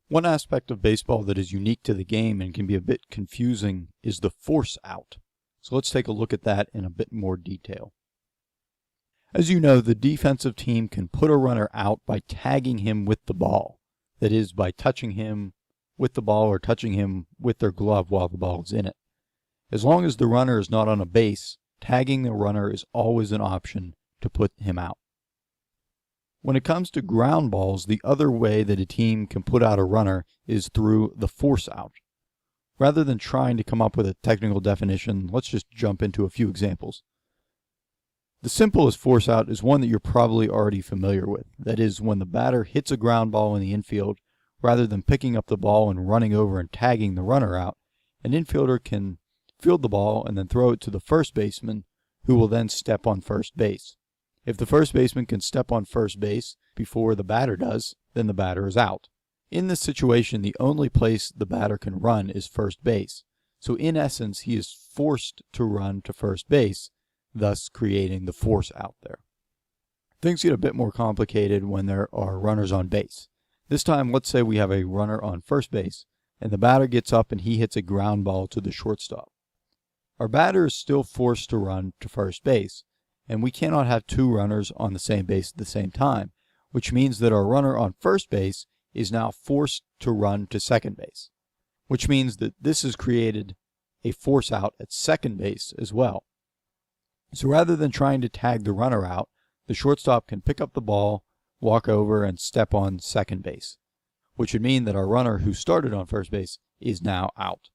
One aspect of baseball that is unique to the game and can be a bit confusing is the force out. So let's take a look at that in a bit more detail. As you know, the defensive team can put a runner out by tagging him with the ball. That is, by touching him with the ball or touching him with their glove while the ball is in it. As long as the runner is not on a base, tagging the runner is always an option to put him out. When it comes to ground balls, the other way that a team can put out a runner is through the force out. Rather than trying to come up with a technical definition, let's just jump into a few examples. The simplest force out is one that you're probably already familiar with. That is, when the batter hits a ground ball in the infield, rather than picking up the ball and running over and tagging the runner out, an infielder can field the ball and then throw it to the first baseman, who will then step on first base. If the first baseman can step on first base before the batter does, then the batter is out. In this situation, the only place the batter can run is first base. So in essence, he is forced to run to first base, thus creating the force out there. Things get a bit more complicated when there are runners on base. This time, let's say we have a runner on first base, and the batter gets up and he hits a ground ball to the shortstop. Our batter is still forced to run to first base, and we cannot have two runners on the same base at the same time, which means that our runner on first base is now forced to run to second base, which means that this has created a force out at second base as well. So rather than trying to tag the runner out, the shortstop can pick up the ball, walk over, and step on second base, which would mean that our runner who started on first base is now out.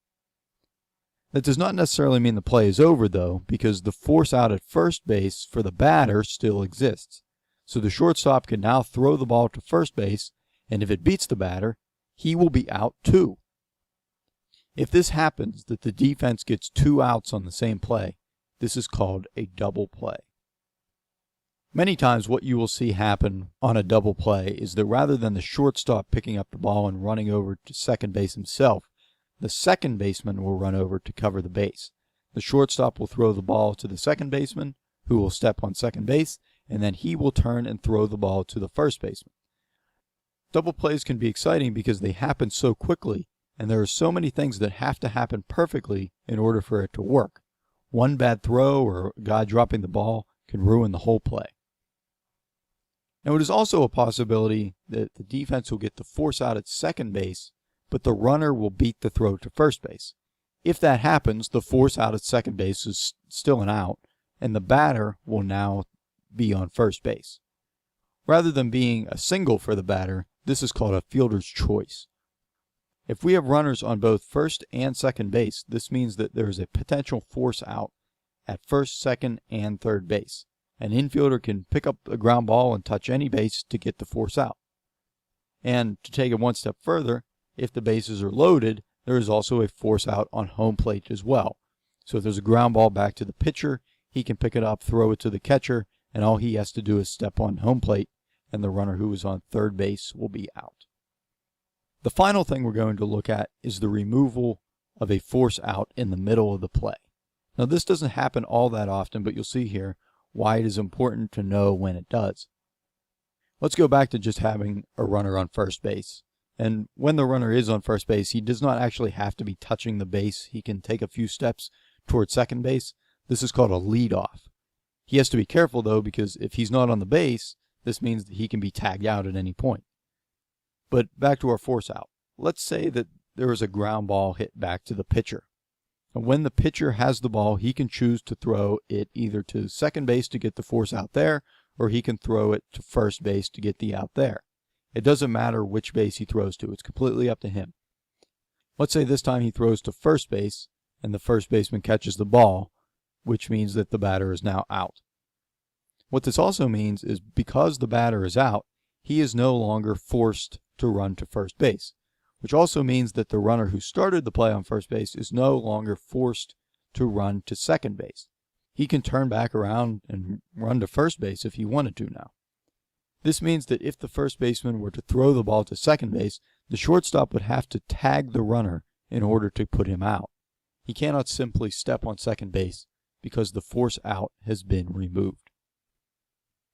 That does not necessarily mean the play is over, though, because the force out at first base for the batter still exists. So the shortstop can now throw the ball to first base, and if it beats the batter, he will be out too. If this happens, that the defense gets two outs on the same play, this is called a double play. Many times what you will see happen on a double play is that rather than the shortstop picking up the ball and running over to second base himself, the second baseman will run over to cover the base. The shortstop will throw the ball to the second baseman, who will step on second base, and then he will turn and throw the ball to the first baseman. Double plays can be exciting because they happen so quickly, and there are so many things that have to happen perfectly in order for it to work. One bad throw or a guy dropping the ball can ruin the whole play. Now, it is also a possibility that the defense will get the force out at second base, but the runner will beat the throw to first base. If that happens, the force out at second base is still an out, and the batter will now be on first base. Rather than being a single for the batter, this is called a fielder's choice. If we have runners on both first and second base, this means that there is a potential force out at first, second, and third base. An infielder can pick up a ground ball and touch any base to get the force out. And to take it one step further, if the bases are loaded, there is also a force out on home plate as well. So if there's a ground ball back to the pitcher, he can pick it up, throw it to the catcher, and all he has to do is step on home plate, and the runner who is on third base will be out. The final thing we're going to look at is the removal of a force out in the middle of the play. Now, this doesn't happen all that often, but you'll see here why it is important to know when it does. Let's go back to just having a runner on first base. And when the runner is on first base, he does not actually have to be touching the base. He can take a few steps towards second base. This is called a leadoff. He has to be careful, though, because if he's not on the base, this means that he can be tagged out at any point. But back to our force out. Let's say that there is a ground ball hit back to the pitcher. And when the pitcher has the ball, he can choose to throw it either to second base to get the force out there, or he can throw it to first base to get the out there. It doesn't matter which base he throws to. It's completely up to him. Let's say this time he throws to first base, and the first baseman catches the ball, which means that the batter is now out. What this also means is because the batter is out, he is no longer forced to run to first base, which also means that the runner who started the play on first base is no longer forced to run to second base. He can turn back around and run to first base if he wanted to now. This means that if the first baseman were to throw the ball to second base, the shortstop would have to tag the runner in order to put him out. He cannot simply step on second base because the force out has been removed.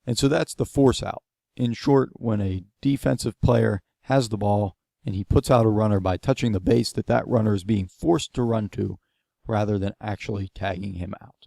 And so that's the force out. In short, when a defensive player has the ball and he puts out a runner by touching the base that runner is being forced to run to rather than actually tagging him out.